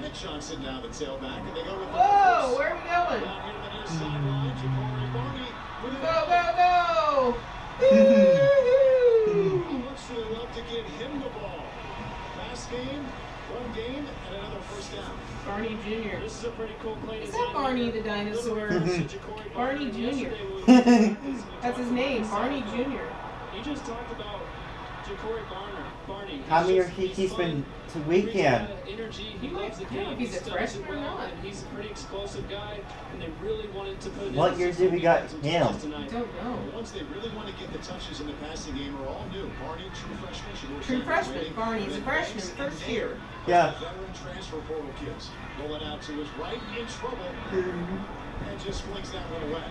Bennett Johnson now the tailback, and they go with the whoa, where are we going? down here to the near sideline. Ja'Cory Barney with Go, it. go, go! Looks to love to get him the ball. Fast game, one game, and another first down. Barney Jr. This is a pretty cool play. Is that Barney the dinosaur? Barney Jr. That's his name, Barney Jr. He just talked about Ja'Cory Barney. How many he's been to weekend? Energy. He loves the I don't know game. if he's a studies freshman it or well, not. and he's a pretty explosive guy, and they really wanted to put. What year did we got him? I don't know. The ones they really want to get the touches in the passing game are all new. Barney, true freshman. True freshman. Barney's a freshman, first year. Yeah. Veteran transfer portal kids. Rolling out to his right, in trouble, and just flings that one away.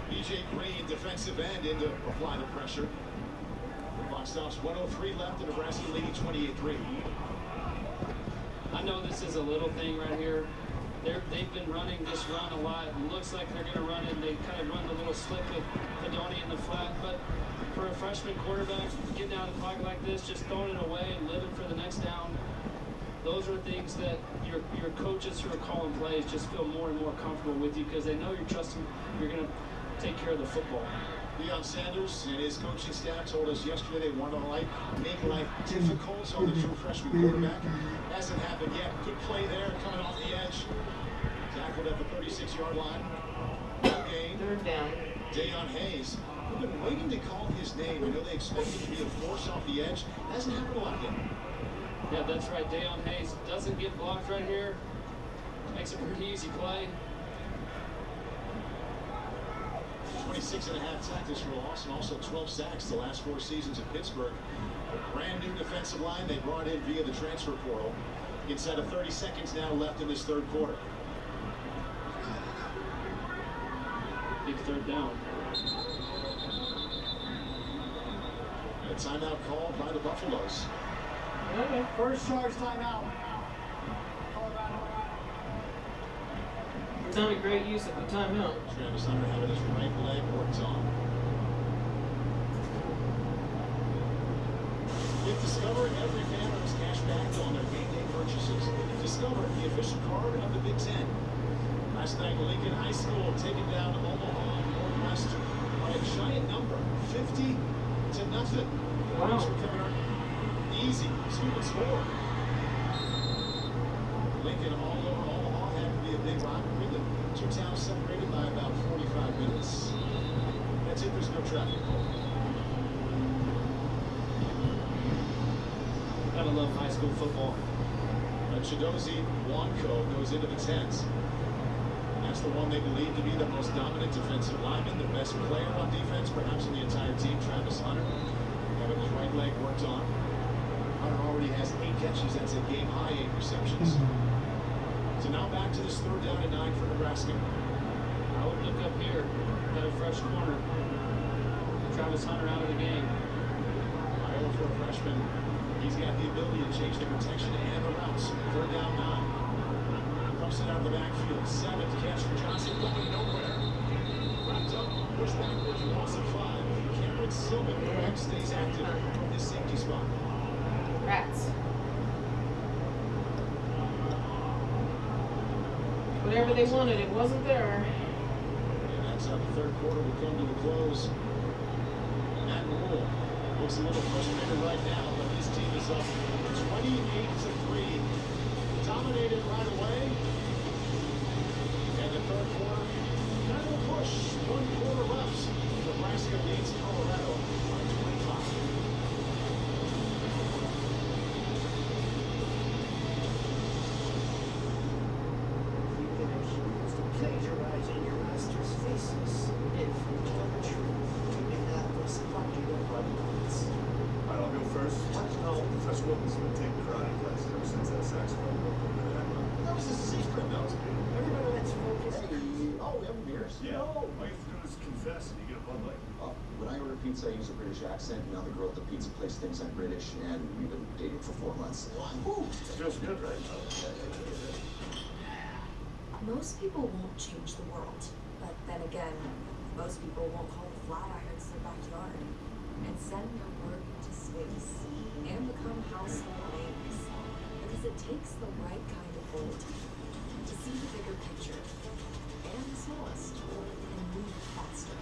BJ Green, defensive end, in to apply the pressure. Clock stops, 1:03 left, and Nebraska leading 28-3. I know this is a little thing right here. They've been running this run a lot. It looks like they're going to run it. They kind of run the little slip with Fedoni in the flat. But for a freshman quarterback, getting out of the pocket like this, just throwing it away and living for the next down, those are things that your coaches who are calling plays just feel more and more comfortable with you because they know you're trusting, you're going to take care of the football. Deion Sanders and his coaching staff told us yesterday they want to make life difficult on the true freshman quarterback. Hasn't happened yet. Good play there, coming off the edge. Tackled at the 36-yard line. No gain. Third down. Deion Hayes, we've been waiting to call his name. I know they expect him to be a force off the edge. Hasn't happened a lot yet. Yeah, that's right. Deion Hayes doesn't get blocked right here. Makes a pretty easy play. 26.5 tackles for loss, and also 12 sacks the last 4 seasons at Pittsburgh. A brand new defensive line they brought in via the transfer portal. Inside of 30 seconds now left in this third quarter. Big third down. A timeout called by the Buffaloes. Okay. First charge timeout. It's not a great use of the timeout. Travis Hunter having his right leg worked on. With Discover, every fan earns cash back on their game day purchases. Discover, the official card of the Big Ten. Last night, Lincoln High School taking down Omaha Northwestern by a giant number, 50-0. Wow. Points were coming out easy, stupid score. Lincoln all over Omaha had to be a big rivalry. The two towns separated by about 45 minutes. That's it, there's no traffic. Gotta love high school football. Chidozie Wanko goes into the 10s. That's the one they believe to be the most dominant defensive lineman, the best player on defense, perhaps in the entire team, Travis Hunter. Having his right leg worked on. Hunter already has 8 catches. That's a game-high 8 receptions. So now back to this third down and 9 for Nebraska. I would look up here at a fresh corner. Travis Hunter out of the game. Iowa for a freshman. He's got the ability to change the protection and the routes. Third down 9. Pumps it out of the backfield. 7th catch for Johnson, going nowhere. Wrapped up, pushed backwards, loss of 5. Cameron Silva, correct, stays active from his safety spot. Rats. Whatever they wanted, it wasn't there. And that's how the third quarter will come to a close. Matt Rule looks a little frustrated right now, but his team is up 28-3. Dominated right away. And the third quarter, kind of a push. 1 quarter left. Nebraska leads Colorado by 25. Plagiarizing your master's thesis. If you tell the truth, you may not respond to your problems. I'll go first. No. Professor Wilkins been taking karate classes ever since that saxophone broke over that. That was a secret. That was good. Everybody, let's focus. Oh, we have beers. Yeah. All you have to do is confess and you get a Bud Light. When I order pizza, I use a British accent. Now the girl at the pizza place thinks I'm British, and we've been dating for 4 months. Woo! Feels good, right? Most people won't change the world, but then again, most people won't call the Flatirons their backyard and send their work into space and become household names. Because it the right kind of bold. To see the bigger picture and the smallest, and move faster,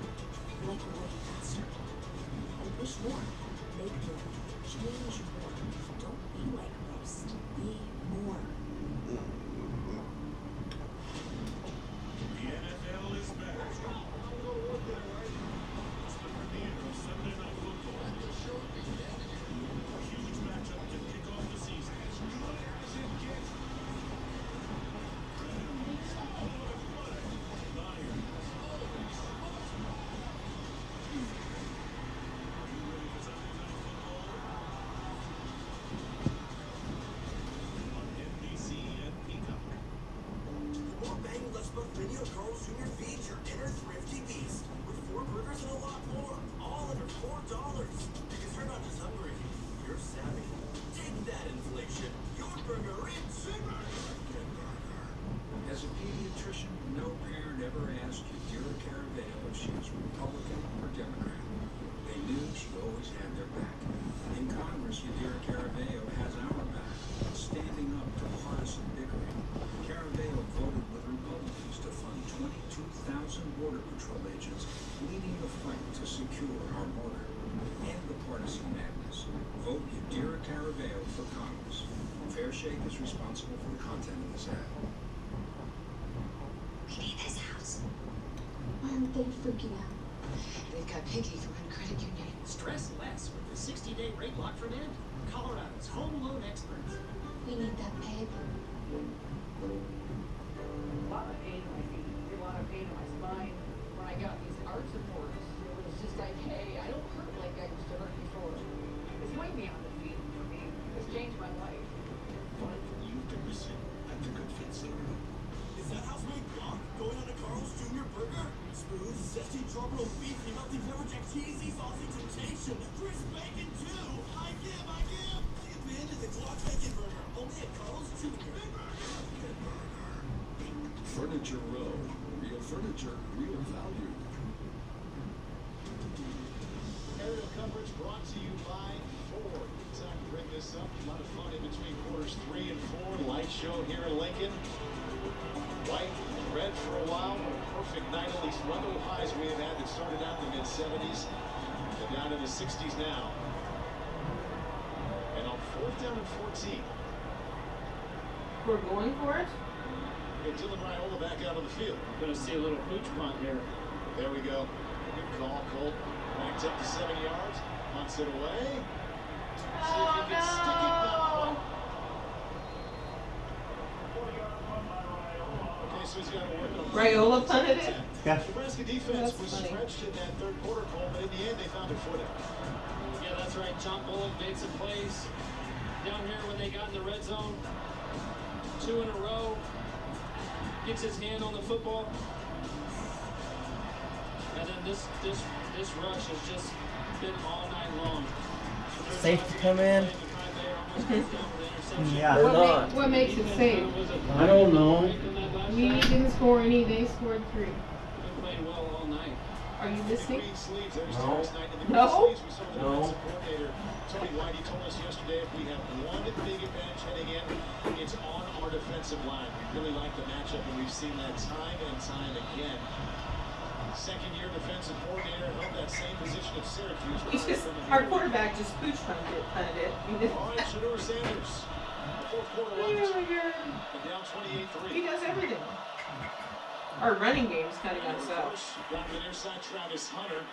like way faster. And push more, make more, change more. Don't be like most, be more. The NFL is back. It's the premiere of Sunday Night Football. A huge matchup to kick off the season. On NBC and Peacock. The more bang, less buck video Carl's Jr. feeds your inner thrifty beast with 4 burgers and a lot more, all under $4. Because you're not just hungry, you're savvy. Take that, inflation. Your burger is bigger. As a pediatrician, no parent ever asked Yadira Caraveo if she was Republican or Democrat. They knew she always had their back. In Congress, Yadira Caraveo has our back, standing up to partisan bickering. Caraveo voted with Republicans to fund 22,000 Border Patrol agents, leading the fight to secure our border. End the partisan madness. Vote Yadira Caraveo for Congress. Fair Shake is responsible for the content of this ad. We need this house. Why aren't they freaking out? They've got Piggy through a credit union. Stress less with the 60-day rate lock from Ed. Colorado's home loan experts. We need that babe. A lot of pain in my feet, a lot of pain in my spine. When I got these arch supports, it was just like, hey, I don't hurt like I used to hurt before. It's way beyond the feet for me. It's changed my life. You've been missing at the Good Fit Center. Is that housemate Blanc going on a Carl's Jr. burger? Smooth, zesty, tropical beefy, melty pepper jack, cheesy, saucy temptation. Crisp bacon too. I give. Dip into the Glock bacon burger. Only at Carl's Jr. Furniture Row. Real furniture, real value. Aerial coverage brought to you by Ford. Time to bring this up. A lot of fun in between quarters 3 and 4. Light show here in Lincoln. White, red for a while. What a perfect night. All these weather highs we have had that started out in the mid-70s. They're down in the 60s now. And on 4th down and 14. We're going for it? Get Dylan Raiola back out on the field. Gonna see a little pooch punt here. There we go. Good call, Colt. Backed up to 7 yards. Punts it away. See if he can stick it. No. Okay, so he's got to work on Raiola punted it? Yeah. Nebraska defense That's was funny. stretched in that third quarter, Cole, but in the end they found their footing. Yeah, that's right. John Bullock made some plays down here when they got in the red zone. 2 in a row. Gets his hand on the football. And then this rush has just been all night long. Safe to come in? Yeah. What makes it safe? I don't know. We didn't score any, they scored 3. Been playing well all night. Are you listening? Green sleeves, there's No. Terrence Knight in the green No? sleeves. We saw the No. defensive coordinator, Tony Whitey, told us yesterday if we have one big advantage heading in, it's on our defensive line. We really like the matchup, and we've seen that time and time again. Second-year defensive coordinator held that same position at Syracuse. He's just, our quarterback just pooch punted it. All right, Shedeur Sanders. The fourth quarter Oh lunch. my God. And down 28-3. He does everything. Our running game's kind of got us out. Down to the near side, Travis Hunter.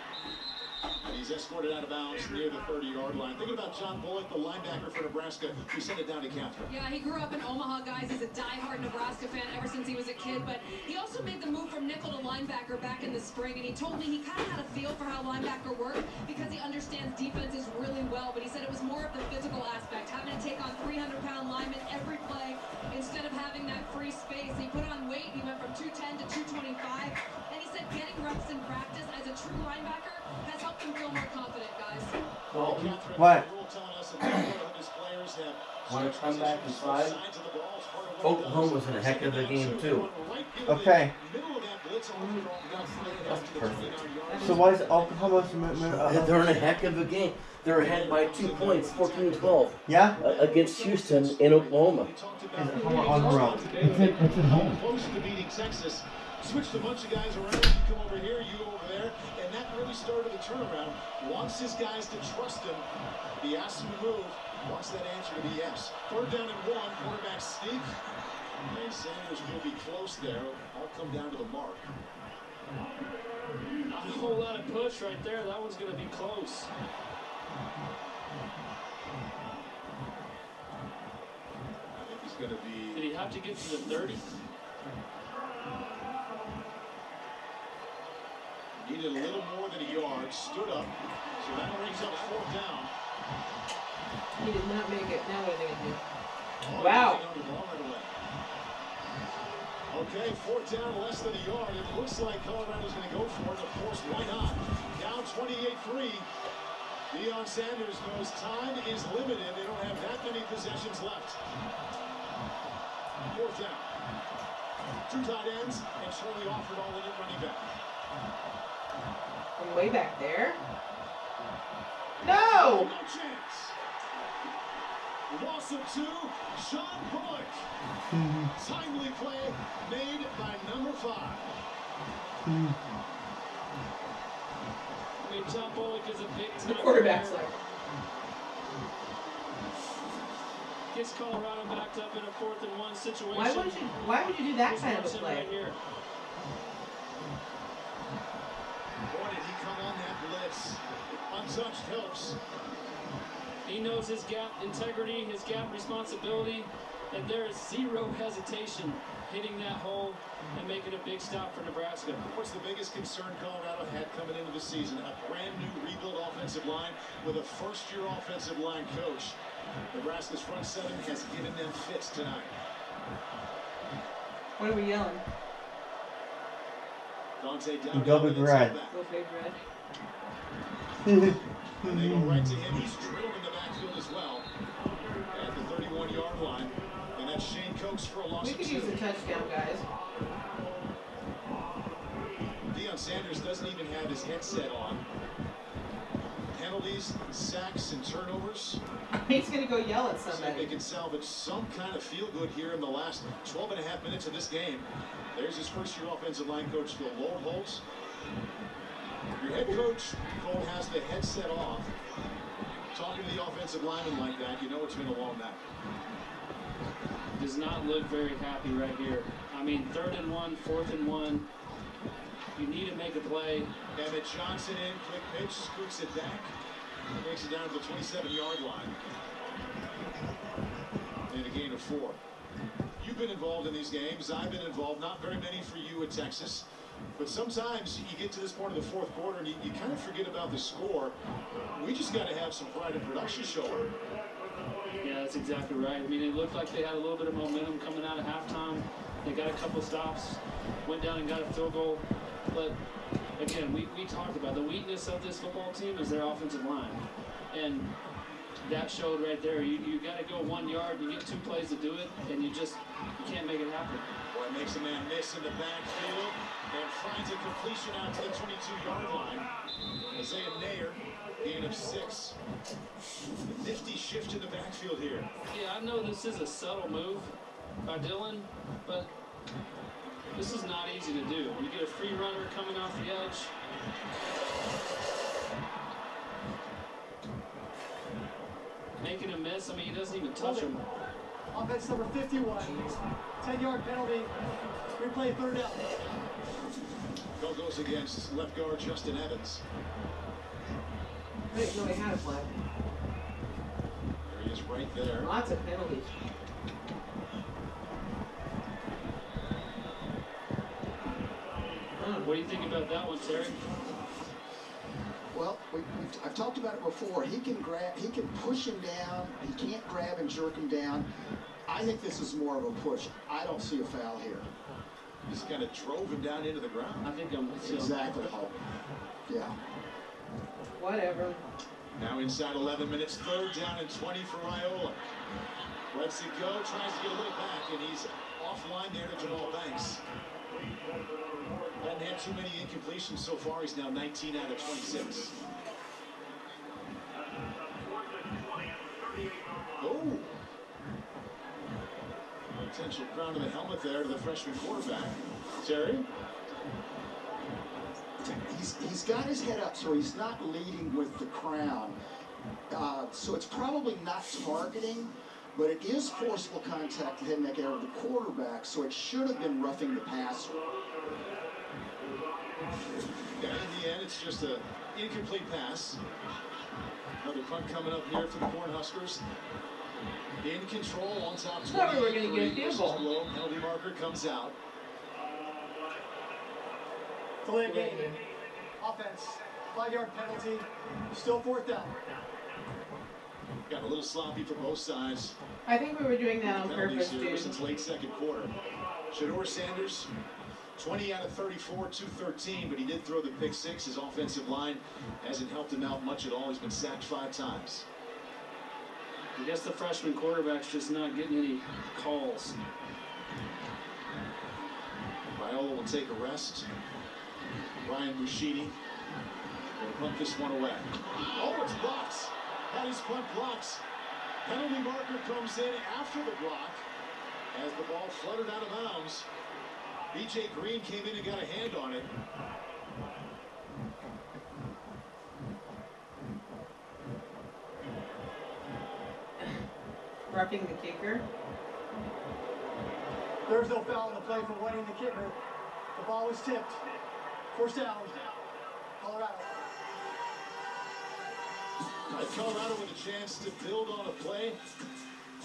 And he's escorted out of bounds near the 30-yard line. Think about John Bullock, the linebacker for Nebraska, who sent it down to Catherine. Yeah, he grew up in Omaha, guys. He's a diehard Nebraska fan ever since he was a kid. But he also made the move from nickel to linebacker back in the spring. And he told me he kind of had a feel for how linebacker worked because he understands defenses really well. But he said it was more of the physical aspect, having to take on 300-pound linemen every play instead of having that free space. He put on weight. He went from 210 to 225. And he said getting reps in practice as a true linebacker has helped him feel more confident, guys. Well, What? want to come back inside? Oklahoma's in a heck of a game too. Okay. That's perfect. So why is Oklahoma? They're in a heck of a game. They're ahead by 2 points, 14-12. Yeah. Against Houston in Oklahoma. On the road. It's at home. Close to beating Texas. Switched a bunch of guys around. You come over here, you go over there, and that really started the turnaround. Wants his guys to trust him. He asks him to move. Wants that answer to be yes. 3rd down and 1. Quarterback sneak. And Sanders will be close there. All come down to the mark. Not a whole lot of push right there. That one's going to be close. I think he's going to be. Did he have to get to the 30? Needed a little more than a yard. Stood up. So that brings up 4th down. He did not make it. Now what are they going to do? Wow. Okay, 4th down, less than a yard. It looks like Colorado's going to go for it. Of course, why not? Down 28-3. Deion Sanders knows time is limited. They don't have that many possessions left. 4th down. 2 tight ends, and Charlie Offord all in at running back. From way back there? No! No chance. Loss of 2, Sean Bullock. Timely play made by number 5. I mean, John Bullock is a big time. The quarterback's like. Gets Colorado backed up in a 4th and 1 situation. Why would you do that kind of a play? Right here. Boy, did he come on that blitz. Untouched helps. He knows his gap integrity, his gap responsibility, and there is zero hesitation hitting that hole and making a big stop for Nebraska. What's the biggest concern Colorado had coming into the season? A brand new rebuilt offensive line with a first-year offensive line coach. Nebraska's front 7 has given them fits tonight. What are we yelling? Dante down. Go Big Red. Go Big Red. And they go right to him. He's drilled in the backfield as well at the 31-yard line. And that's Shane Coates for a loss We of could 2. use a touchdown, guys. Deion Sanders doesn't even have his headset on. Penalties, sacks, and turnovers. He's going to go yell at So they somebody. can salvage some kind of feel-good here in the last 12 and a half minutes of this game. There's his first-year offensive line coach, Phil Loadholtz. Your head coach, Cole, has the headset off. Talking to the offensive lineman like that, you know it's been a long night. Does not look very happy right here. I mean, 3rd and 1, 4th and 1. You need to make a play. Emmett Johnson in, quick pitch, scoots it back. Makes it down to the 27-yard line. And a gain of 4. You've been involved in these games. I've been involved. Not very many for you at Texas. But sometimes you get to this point of the 4th quarter and you kind of forget about the score. We just got to have some pride in production showing. Yeah, that's exactly right. I mean, it looked like they had a little bit of momentum coming out of halftime. They got a couple stops, went down and got a field goal. But, again, we talked about the weakness of this football team is their offensive line. And that showed right there. You got to go 1 yard, you get 2 plays to do it, and you can't make it happen. Boy, makes a man miss in the backfield and finds a completion out to the 22-yard line. Isaiah Nair, gain of 6. A nifty shift in the backfield here. Yeah, I know this is a subtle move by Dylan, but this is not easy to do. You get a free runner coming off the edge. Making a miss. I mean, he doesn't even touch him. Offense number 51. 10-yard penalty. Replay 3rd down. Go goes against left guard Justin Evans. I didn't know he had a flag. There he is right there. Lots of penalties. What do you think about that one, Terry? Well, I've talked about it before. He can push him down. He can't grab and jerk him down. I think this is more of a push. I don't see a foul here. Just kind of drove him down into the ground. I think I'm with you. Exactly. Yeah. Whatever. Now inside 11 minutes, third down and 20 for Raiola. Lets it go, tries to get a little back, and he's offline there to Jamal Banks. Hadn't had too many incompletions so far. He's now 19 out of 26. Oh! Potential crown to the helmet there to the freshman quarterback. Terry? He's got his head up, so he's not leading with the crown. So it's probably not targeting, but it is forcible contact to head and neck area of the quarterback, so it should have been roughing the passer. Yeah, in the end, it's just an incomplete pass. Another punt coming up here for the Cornhuskers. In control on top. Thought we were going to get a field goal. Penalty marker comes out. Delay game. Offense. 5-yard penalty. Still fourth down. Got a little sloppy for both sides. I think we were doing that on Penalties purpose, here dude. since late second quarter. Shedeur Sanders, 20 out of 34, 213, but he did throw the pick six. His offensive line hasn't helped him out much at all. He's been sacked 5 times. I guess the freshman quarterback's just not getting any calls. Raiola will take a rest. Ryan Bushini will punt this one away. Oh, it's blocked. Patty's punt blocks. Penalty marker comes in after the block as the ball fluttered out of bounds. BJ Green came in and got a hand on it. Roughing the kicker. There's no foul on the play for winning the kicker. The ball was tipped. First down. Colorado. Colorado with a chance to build on a play.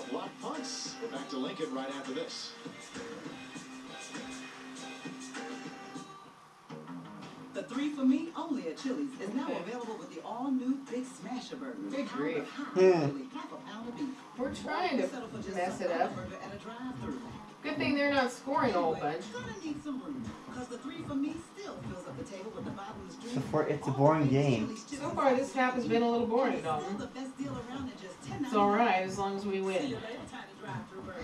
A block punts. We're back to Lincoln right after this. The 3 for Me, only at Chili's, is now available with the all-new Big Smasher Burger. Good grief. Really, half a pound of beef. We're trying to Settle for just mess some it up. burger at a drive-thru. Good thing they're not scoring a whole bunch. Gonna need some room, because the 3 for Me still fills up the table with the bottomless drink. It's a boring game. So far, this half has been a little boring, Dalton. The best deal around at just $10.99. It's alright, as long as we See win. you later, tiny drive-thru burger.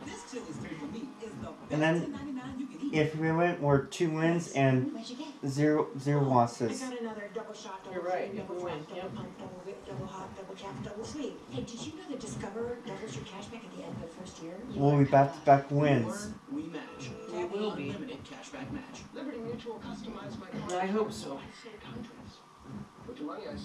This Chili's 3 for Me is the And best then, $10.99 you can eat. if we win, we're 2 wins and zero losses. I got another double shot, double You're right, cream, if double we win, fat, double yep. pump, double whip, double hot, double chaff, double sweet. Hey, did you know that Discover doubles your cash back at the end of the first year? We'll be back-to-back wins. We match. We will be. Unlimited cashback match. Liberty Mutual customized my I hope so. Put your money on